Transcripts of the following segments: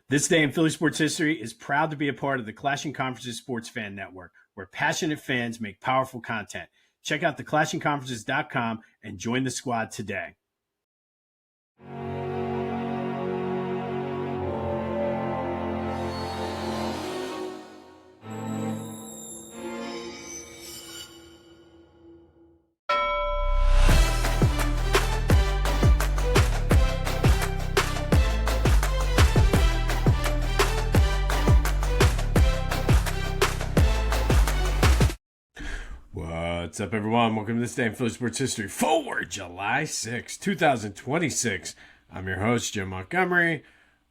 This day in Philly sports history is proud to be a part of the Clashing Conferences Sports Fan Network, where passionate fans make powerful content. Check out theclashingconferences.com and join the squad today. What's up, everyone? Welcome to this day in Philly sports history for July 6, 2026. I'm your host, Jim Montgomery.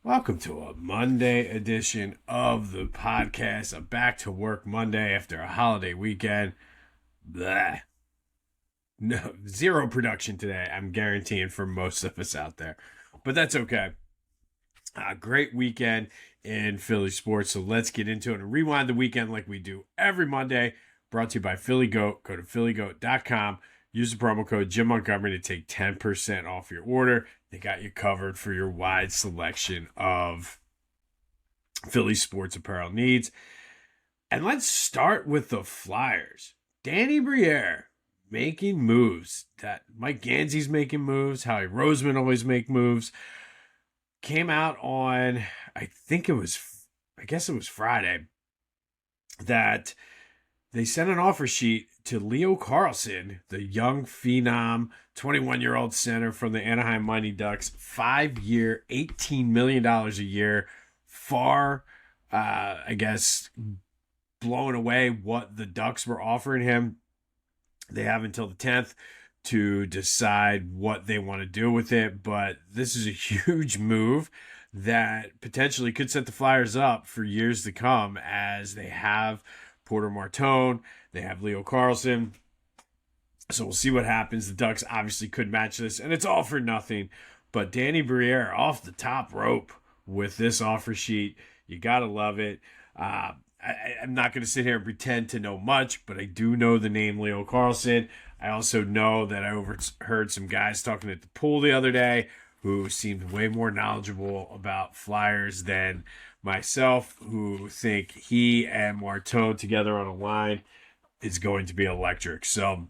Welcome to a Monday edition of the podcast. A back to work Monday after a holiday weekend. Blah. No, zero production today, I'm guaranteeing for most of us out there. But that's okay. A great weekend in Philly sports. So let's get into it and rewind the weekend like we do every Monday. Brought to you by Philly Goat. Go to phillygoat.com. Use the promo code Jim Montgomery to take 10% off your order. They got you covered for your wide selection of Philly sports apparel needs. And let's start with the Flyers. Danny Briere making moves. That Mike Gansey's making moves. Howie Roseman always make moves. Came out on, I guess it was Friday, that they sent an offer sheet to Leo Carlsson, the young phenom, 21-year-old center from the Anaheim Mighty Ducks, 5-year, $18 million a year, far, blowing away what the Ducks were offering him. They have until the 10th to decide what they want to do with it, but this is a huge move that potentially could set the Flyers up for years to come, as they have Porter Martone, they have Leo Carlsson. So we'll see what happens. The Ducks obviously could match this, and it's all for nothing. But Danny Briere off the top rope with this offer sheet. You got to love it. I'm not going to sit here and pretend to know much, but I do know the name Leo Carlsson. I also know that I overheard some guys talking at the pool the other day who seemed way more knowledgeable about Flyers than myself, who think he and Martone together on a line is going to be electric. So,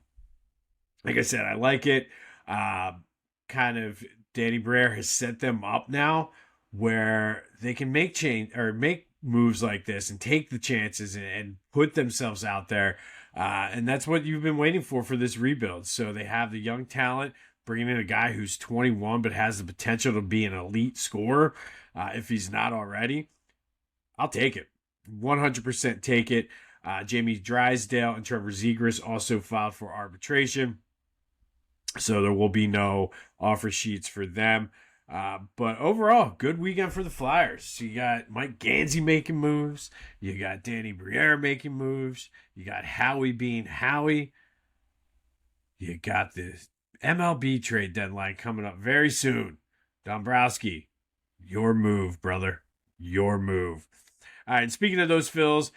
like I said, I like it. Kind of Danny Briere has set them up now where they can make moves like this and take the chances and put themselves out there. And that's what you've been waiting for this rebuild. So they have the young talent, bringing in a guy who's 21 but has the potential to be an elite scorer if he's not already. I'll take it. 100% take it. Jamie Drysdale and Trevor Zegras also filed for arbitration, so there will be no offer sheets for them. But overall, good weekend for the Flyers. So you got Mike Gansey making moves. You got Danny Briere making moves. You got Howie being Howie. You got the MLB trade deadline coming up very soon. Dombrowski, your move, brother. Your move. All right, and speaking of those Phils,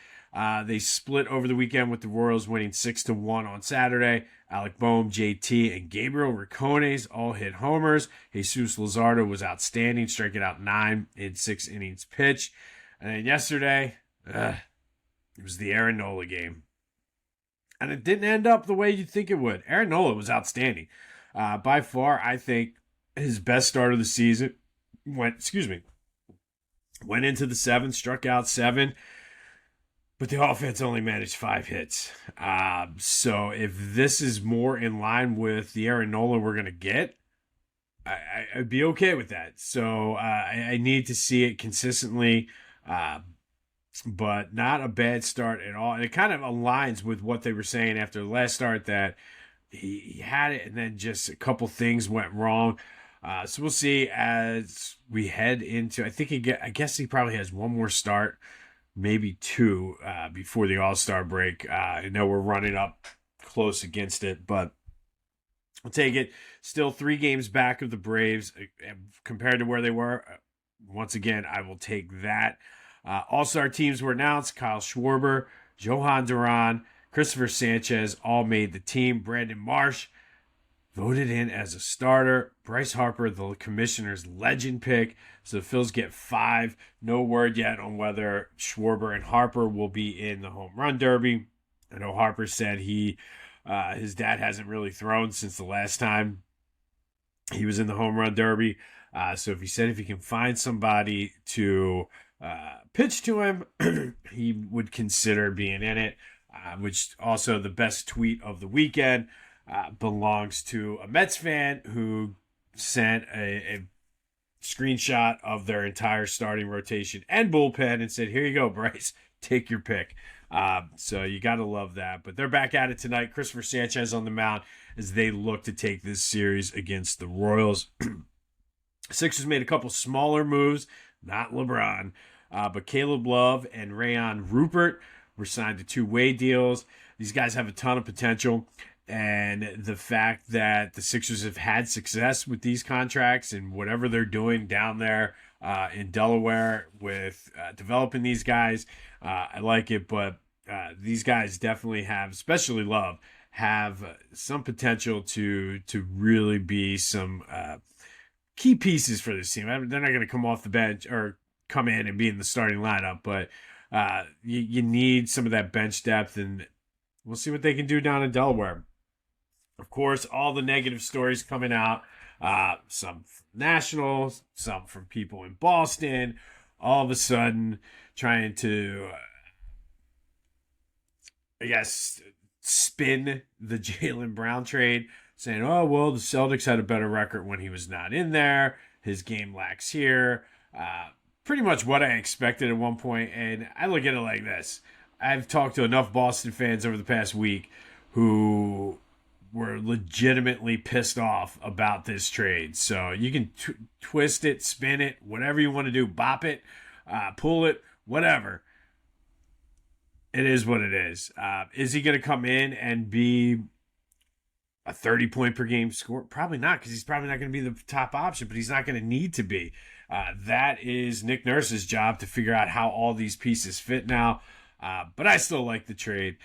they split over the weekend with the Royals winning 6-1 on Saturday. Alec Boehm, JT, and Gabriel Ricones all hit homers. Jesus Luzardo was outstanding, striking out 9 in 6 innings pitched. And then yesterday, it was the Aaron Nola game. And it didn't end up the way you'd think it would. Aaron Nola was outstanding. By far, I think his best start of the season went into the 7th, struck out 7, but the offense only managed 5 hits. So if this is more in line with the Aaron Nola we're going to get, I'd be okay with that. So I need to see it consistently, but not a bad start at all. And it kind of aligns with what they were saying after the last start, that he had it and then just a couple things went wrong. So we'll see as we head into, I guess he probably has one more start, maybe 2 before the All-Star break. I know we're running up close against it, but I'll take it. Still 3 games back of the Braves compared to where they were. Once again, I will take that. All-Star teams were announced. Kyle Schwarber, Johan Duran, Christopher Sanchez all made the team. Brandon Marsh voted in as a starter. Bryce Harper, the commissioner's legend pick. So the Phils get 5. No word yet on whether Schwarber and Harper will be in the home run derby. I know Harper said his dad hasn't really thrown since the last time he was in the home run derby. So if he can find somebody to pitch to him, he would consider being in it. Which also the best tweet of the weekend belongs to a Mets fan who sent a screenshot of their entire starting rotation and bullpen and said, "Here you go, Bryce, take your pick." So you got to love that. But they're back at it tonight. Christopher Sanchez on the mound as they look to take this series against the Royals. Sixers made a couple smaller moves, not LeBron, but Caleb Love and Rayon Rupert were signed to 2-way deals. These guys have a ton of potential. And the fact that the Sixers have had success with these contracts and whatever they're doing down there in Delaware with developing these guys, I like it. But these guys definitely have, especially Love, have some potential to really be some key pieces for this team. They're not going to come off the bench or come in and be in the starting lineup, but you need some of that bench depth, and we'll see what they can do down in Delaware. Of course, all the negative stories coming out, some from nationals, some from people in Boston, all of a sudden trying to, spin the Jaylen Brown trade, saying, oh, well, the Celtics had a better record when he was not in there. His game lacks here. Pretty much what I expected at one point, and I look at it like this. I've talked to enough Boston fans over the past week who were legitimately pissed off about this trade. So you can twist it, spin it, whatever you want to do, bop it, pull it, whatever. It is what it is. Is he going to come in and be a 30-point per game score? Probably not, because he's probably not going to be the top option, but he's not going to need to be. That is Nick Nurse's job to figure out how all these pieces fit now. But I still like the trade.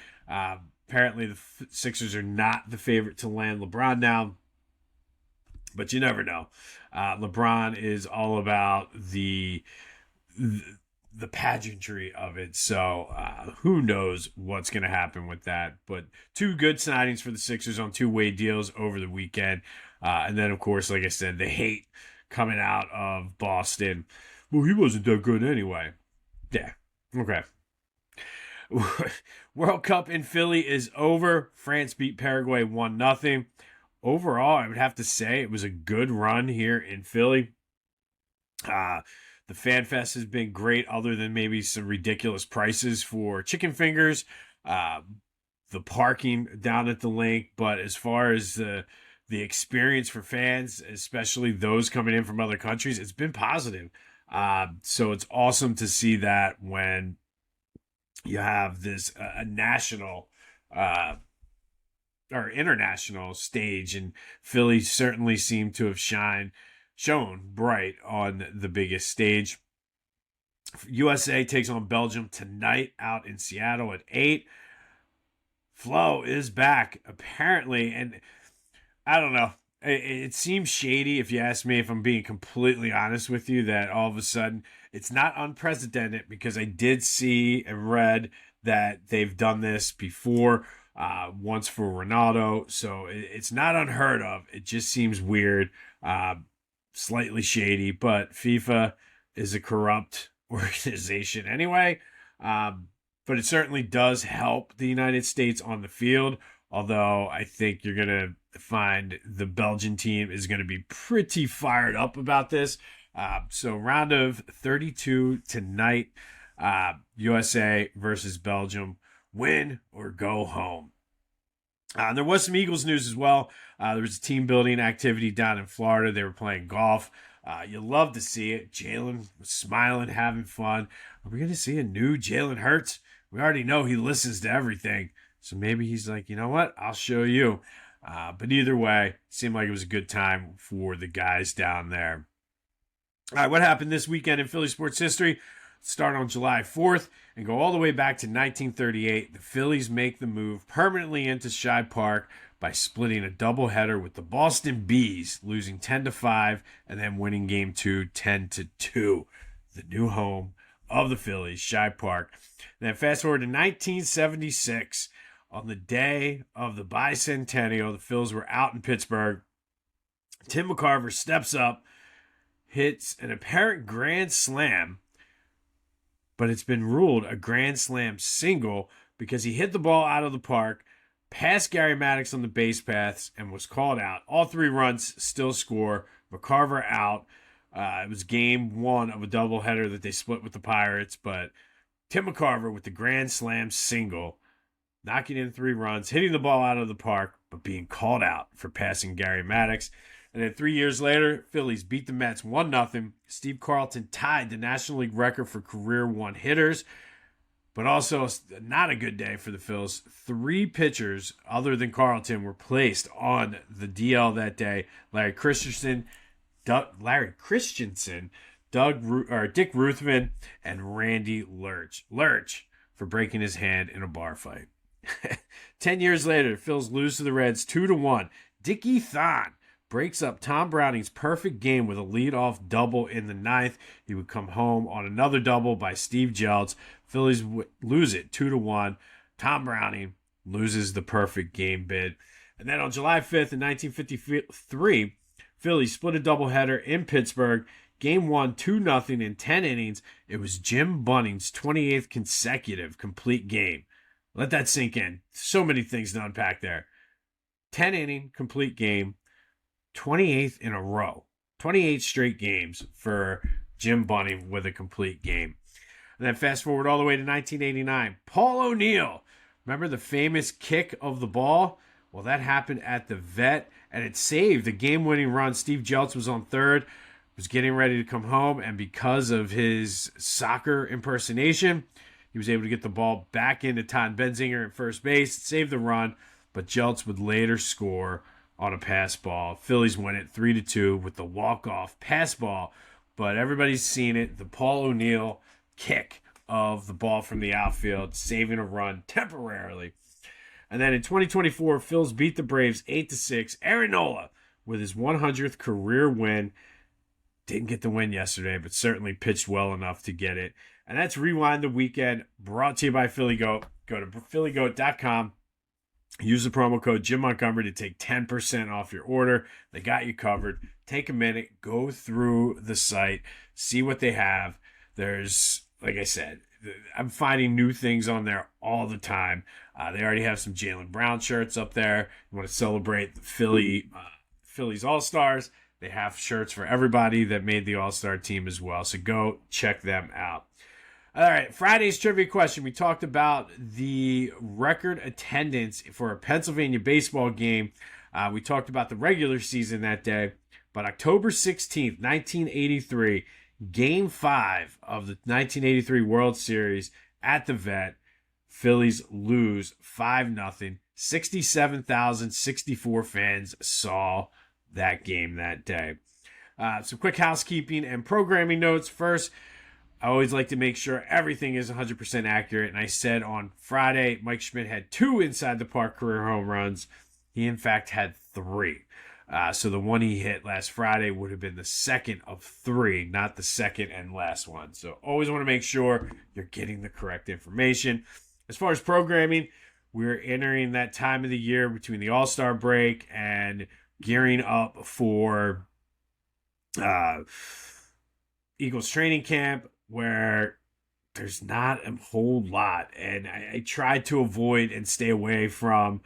Apparently, the Sixers are not the favorite to land LeBron now, but you never know. LeBron is all about the pageantry of it, so who knows what's going to happen with that. But 2 good signings for the Sixers on 2-way deals over the weekend. And then, of course, like I said, the hate coming out of Boston. Well, he wasn't that good anyway. Yeah, okay. World Cup in Philly is over. France beat Paraguay 1-0. Overall, I would have to say it was a good run here in Philly. The Fan Fest has been great, other than maybe some ridiculous prices for chicken fingers, the parking down at the link. But as far as the experience for fans, especially those coming in from other countries, it's been positive. So it's awesome to see that when you have this a national or international stage, and Philly certainly seemed to have shown bright on the biggest stage. USA takes on Belgium tonight out in Seattle at 8. Flo is back, apparently, and I don't know. It seems shady, if you ask me, if I'm being completely honest with you, that all of a sudden it's not unprecedented, because I did see and read that they've done this before, once for Ronaldo. So it's not unheard of. It just seems weird, slightly shady, but FIFA is a corrupt organization anyway. But it certainly does help the United States on the field. Although I think you're going to find the Belgian team is going to be pretty fired up about this. So round of 32 tonight, USA versus Belgium, win or go home. There was some Eagles news as well. There was a team building activity down in Florida. They were playing golf. You love to see it. Jalen was smiling, having fun. Are we going to see a new Jalen Hurts? We already know he listens to everything. So maybe he's like, you know what? I'll show you. But either way, seemed like it was a good time for the guys down there. All right, what happened this weekend in Philly sports history? Start on July 4th and go all the way back to 1938. The Phillies make the move permanently into Shibe Park by splitting a doubleheader with the Boston Bees, losing 10-5, and then winning Game 2 10-2. The new home of the Phillies, Shibe Park. And then fast forward to 1976. On the day of the bicentennial, the Phils were out in Pittsburgh. Tim McCarver steps up, hits an apparent grand slam, but it's been ruled a grand slam single because he hit the ball out of the park, passed Gary Maddox on the base paths, and was called out. All 3 runs still score. McCarver out. It was game 1 of a doubleheader that they split with the Pirates, but Tim McCarver with the grand slam single, knocking in 3 runs, hitting the ball out of the park, but being called out for passing Gary Maddox. And then 3 years later, Phillies beat the Mets 1-0. Steve Carlton tied the National League record for career 1 hitters, but also not a good day for the Phils. 3 pitchers other than Carlton were placed on the DL that day. Dick Ruthven, and Randy Lurch. Lurch for breaking his hand in a bar fight. 10 years later, Phils lose to the Reds 2-1. Dickie Thon breaks up Tom Browning's perfect game with a leadoff double in the 9th. He would come home on another double by Steve Jeltz. Phillies lose it 2-1. Tom Browning loses the perfect game bid. And then on July 5th in 1953, Phillies split a doubleheader in Pittsburgh. Game 1, 2-0 in 10 innings. It was Jim Bunning's 28th consecutive complete game. Let that sink in. So many things to unpack there. 10-inning complete game. 28th in a row. 28 straight games for Jim Bunning with a complete game. And then fast forward all the way to 1989. Paul O'Neill. Remember the famous kick of the ball? Well, that happened at the Vet, and it saved the game-winning run. Steve Jeltz was on third, was getting ready to come home, and because of his soccer impersonation, he was able to get the ball back into Todd Benzinger at first base, save the run, but Jeltz would later score on a pass ball. Phillies win it 3-2 with the walk-off pass ball, but everybody's seen it, the Paul O'Neill kick of the ball from the outfield, saving a run temporarily. And then in 2024, Phils beat the Braves 8-6. Aaron Nola with his 100th career win. Didn't get the win yesterday, but certainly pitched well enough to get it. And that's Rewind the Weekend, brought to you by Philly Goat. Go to phillygoat.com. Use the promo code Jim Montgomery to take 10% off your order. They got you covered. Take a minute, go through the site, see what they have. There's, like I said, I'm finding new things on there all the time. They already have some Jaylen Brown shirts up there. You want to celebrate the Phillies All-Stars. They have shirts for everybody that made the All-Star team as well. So go check them out. All right, Friday's trivia question. We talked about the record attendance for a Pennsylvania baseball game. We talked about the regular season that day. But October 16th, 1983, Game 5 of the 1983 World Series at the Vet, Phillies lose 5-0. 67,064 fans saw that game that day. Some quick housekeeping and programming notes. First, I always like to make sure everything is 100% accurate. And I said on Friday, Mike Schmidt had 2 inside the park career home runs. He, in fact, had 3. So the one he hit last Friday would have been the second of 3, not the second and last one. So always want to make sure you're getting the correct information. As far as programming, we're entering that time of the year between the All-Star break and gearing up for Eagles training camp, where there's not a whole lot. And I try to avoid and stay away from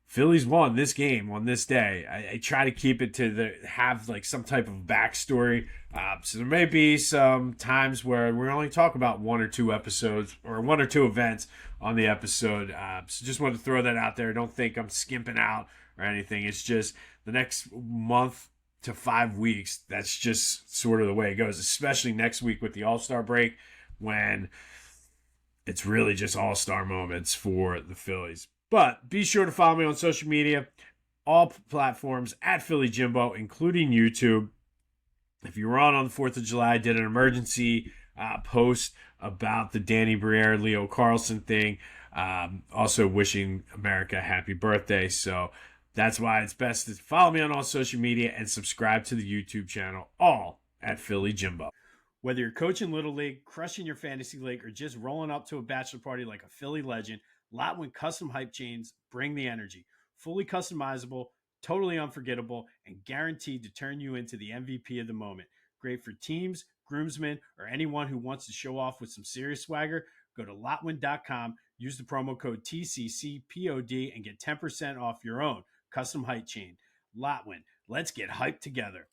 Phillies won this game on this day. I try to keep it to have like some type of backstory. So there may be some times where we only talk about 1 or 2 episodes or 1 or 2 events on the episode. So just wanted to throw that out there. Don't think I'm skimping out or anything. It's just the next month to 5 weeks. That's just sort of the way it goes, especially next week with the All-Star break when it's really just All-Star moments for the Phillies. But be sure to follow me on social media, all platforms at Philly Jimbo, including YouTube. If you were on the 4th of July, I did an emergency post about the Danny Briere, Leo Carlson thing. Also wishing America a happy birthday. So That's why it's best to follow me on all social media and subscribe to the YouTube channel, all at Philly Jimbo. Whether you're coaching Little League, crushing your fantasy league, or just rolling up to a bachelor party like a Philly legend, Lotwin custom hype chains bring the energy. Fully customizable, totally unforgettable, and guaranteed to turn you into the MVP of the moment. Great for teams, groomsmen, or anyone who wants to show off with some serious swagger. Go to Lotwin.com, use the promo code TCCPOD, and get 10% off your own custom height chain. Lotwin, let's get hyped together.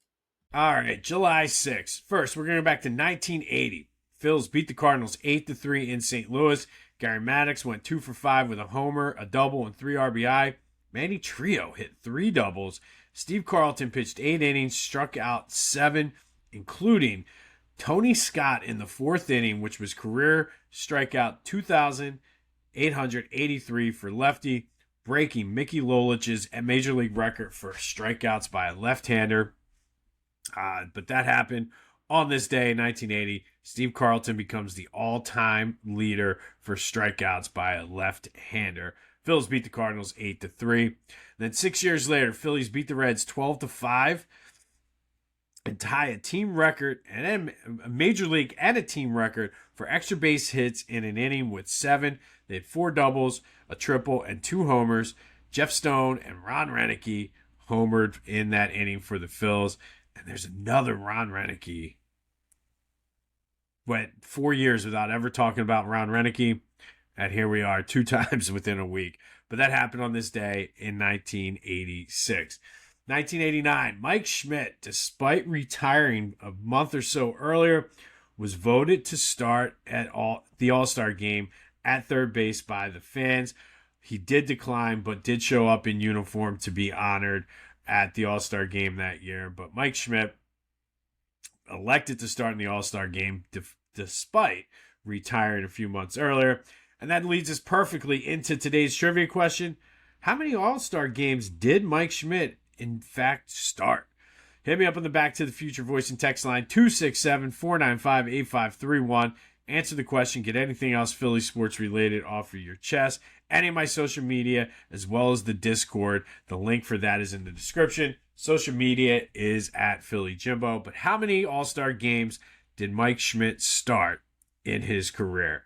All right, July 6th. First, we're going to go back to 1980. Phils beat the Cardinals 8-3 in St. Louis. Gary Maddox went 2 for 5 with a homer, a double, and 3 RBI. Manny Trio hit 3 doubles. Steve Carlton pitched 8 innings, struck out 7, including Tony Scott in the 4th inning, which was career strikeout 2,883 for lefty, breaking Mickey Lolich's major league record for strikeouts by a left-hander. But that happened on this day in 1980. Steve Carlton becomes the all-time leader for strikeouts by a left-hander. Phillies beat the Cardinals 8-3. Then 6 years later, Phillies beat the Reds 12-5 and tie a team record and a major league and a team record for extra base hits in an inning with 7. They had 4 doubles, a triple, and 2 homers. Jeff Stone and Ron Roenicke homered in that inning for the Phils. And there's another Ron Roenicke. Went 4 years without ever talking about Ron Roenicke. And here we are 2 times within a week. But that happened on this day in 1986. 1989, Mike Schmidt, despite retiring a month or so earlier, was voted to start at the All-Star game at third base by the fans. He did decline, but did show up in uniform to be honored at the All-Star game that year. But Mike Schmidt elected to start in the All-Star game despite retiring a few months earlier. And that leads us perfectly into today's trivia question. How many All-Star games did Mike Schmidt in fact start? Hit me up on the Back to the Future voice and text line 267-495-8531. Answer the question, get anything else Philly sports related off of your chest. Any of my social media, as well as the Discord. The link for that is in the description. Social media is at Philly Jimbo. But how many All-Star games did Mike Schmidt start in his career?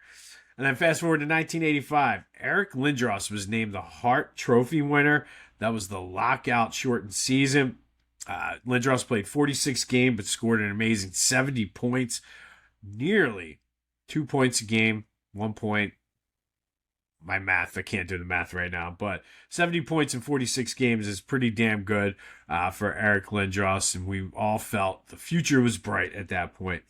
And then fast forward to 1985. Eric Lindros was named the Hart Trophy winner. That was the lockout shortened season. Lindros played 46 games but scored an amazing 70 points. Nearly 2 points a game, 1 point. My math, I can't do the math right now, but 70 points in 46 games is pretty damn good for Eric Lindros, and we all felt the future was bright at that point.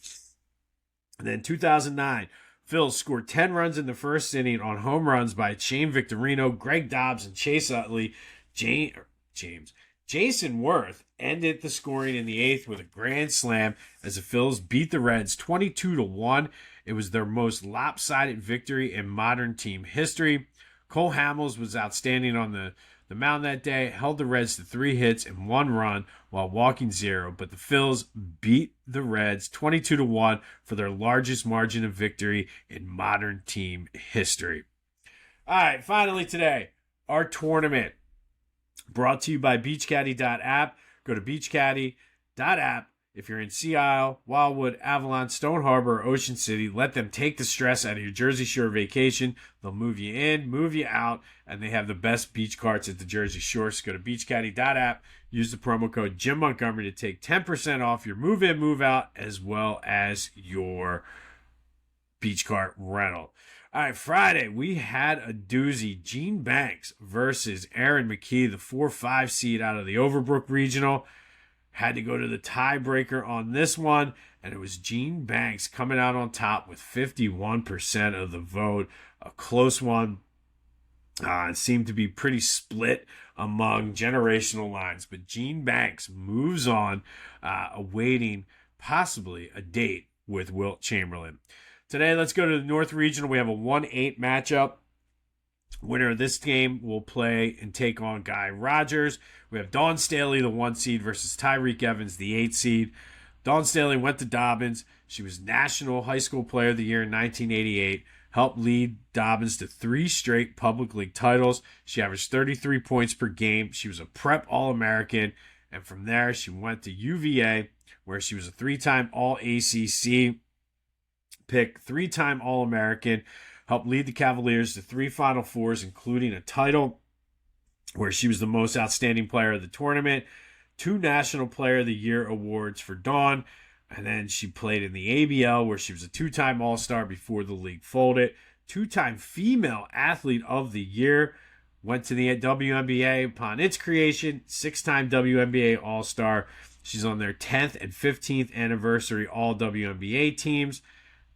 And then 2009, Phil scored 10 runs in the first inning on home runs by Shane Victorino, Greg Dobbs, and Chase Utley. Jason Worth ended the scoring in the 8th with a grand slam as the Phils beat the Reds 22-1. It was their most lopsided victory in modern team history. Cole Hamels was outstanding on the mound that day, held the Reds to 3 hits and 1 run while walking 0, but the Phils beat the Reds 22-1 for their largest margin of victory in modern team history. All right, finally today, our tournament brought to you by beachcaddy.app. Go to beachcaddy.app. If you're in Sea Isle, Wildwood, Avalon, Stone Harbor, or Ocean City, let them take the stress out of your Jersey Shore vacation. They'll move you in, move you out, and they have the best beach carts at the Jersey Shore. So go to beachcaddy.app, use the promo code Jim Montgomery to take 10% off your move in, move out, as well as your beach cart rental. All right, Friday, we had a doozy. Gene Banks versus Aaron McKee, the 4-5 seed out of the Overbrook Regional. Had to go to the tiebreaker on this one, and it was Gene Banks coming out on top with 51% of the vote. A close one. It seemed to be pretty split among generational lines, but Gene Banks moves on, awaiting possibly a date with Wilt Chamberlain. Today, let's go to the North Regional. We have a 1-8 matchup. Winner of this game will play and take on Guy Rogers. We have Dawn Staley, the 1 seed, versus Tyreek Evans, the 8 seed. Dawn Staley went to Dobbins. She was National High School Player of the Year in 1988, helped lead Dobbins to 3 straight public league titles. She averaged 33 points per game. She was a prep All-American, and from there she went to UVA, where she was a 3-time All-ACC pick, 3-time All-American, helped lead the Cavaliers to 3 Final Fours, including a title where she was the most outstanding player of the tournament, 2 National Player of the Year awards for Dawn, and then she played in the ABL, where she was a 2-time All-Star before the league folded, 2-time Female Athlete of the Year, went to the WNBA upon its creation, 6-time WNBA All-Star. She's on their 10th and 15th anniversary All-WNBA teams,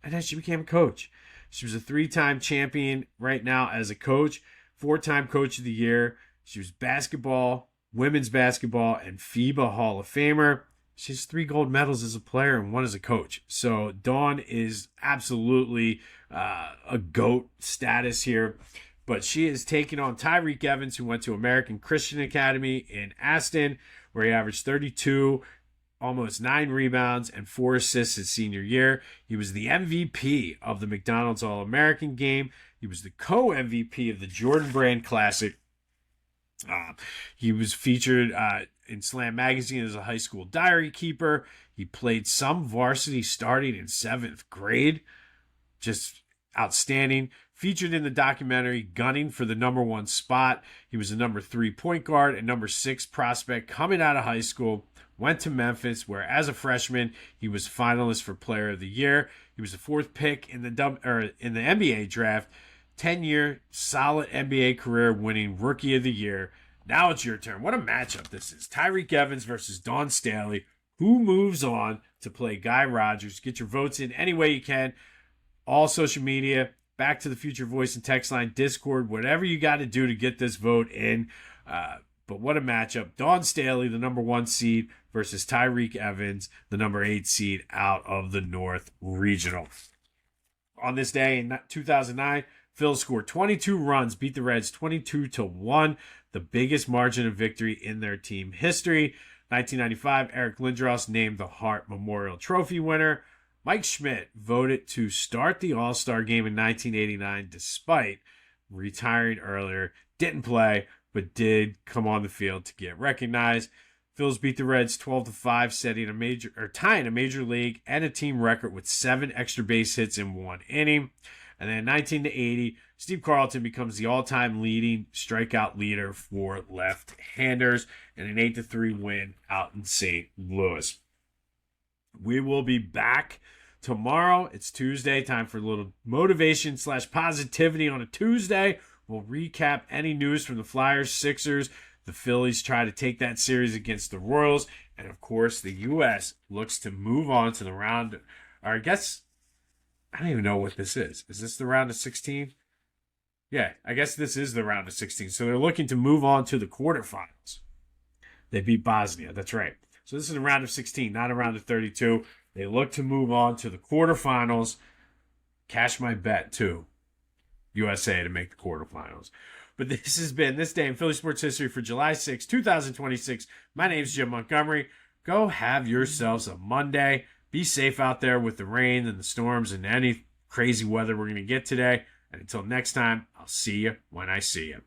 and then she became a coach. She was a 3-time champion right now as a coach, 4-time Coach of the Year. She was basketball, women's basketball, and FIBA Hall of Famer. She has 3 gold medals as a player and 1 as a coach. So Dawn is absolutely a GOAT status here. But she is taking on Tyreek Evans, who went to American Christian Academy in Aston, where he averaged 32, almost 9 rebounds, and 4 assists his senior year. He was the MVP of the McDonald's All-American game. He was the co-MVP of the Jordan Brand Classic. He was featured in Slam Magazine as a high school diary keeper. He played some varsity starting in 7th grade. Just outstanding. Featured in the documentary Gunning for the number 1 spot. He was the number 3 point guard and number 6 prospect coming out of high school. Went to Memphis, where as a freshman, he was finalist for Player of the Year. He was the 4th pick in the NBA draft. 10-year solid NBA career, winning Rookie of the Year. Now it's your turn. What a matchup this is. Tyreek Evans versus Dawn Staley. Who moves on to play Guy Rogers? Get your votes in any way you can. All social media, Back to the Future voice and text line, Discord, whatever you got to do to get this vote in. But what a matchup. Dawn Staley, the number 1 seed, versus Tyreek Evans, the number 8 seed out of the North Regional. On this day in 2009, Phillies scored 22 runs, beat the Reds 22-1, the biggest margin of victory in their team history. 1995, Eric Lindros named the Hart Memorial Trophy winner. Mike Schmidt voted to start the All-Star game in 1989 despite retiring earlier. Didn't play, but did come on the field to get recognized. Phillies beat the Reds 12-5, tying a major league and a team record with 7 extra base hits in 1 inning. And then 1980, Steve Carlton becomes the all-time leading strikeout leader for left-handers in an 8-3 win out in St. Louis. We will be back tomorrow. It's Tuesday, time for a little motivation/positivity on a Tuesday. We'll recap any news from the Flyers, Sixers. The Phillies try to take that series against the Royals. And, of course, the U.S. looks to move on to the round, or I guess, I don't even know what this is. Is this the round of 16? Yeah, I guess this is the round of 16. So they're looking to move on to the quarterfinals. They beat Bosnia. That's right. So this is a round of 16, not a round of 32. They look to move on to the quarterfinals. Cash my bet, too. USA to make the quarterfinals. But this has been This Day in Philly Sports History for July 6, 2026. My name's Jim Montgomery. Go have yourselves a Monday. Be safe out there with the rain and the storms and any crazy weather we're going to get today. And until next time, I'll see you when I see you.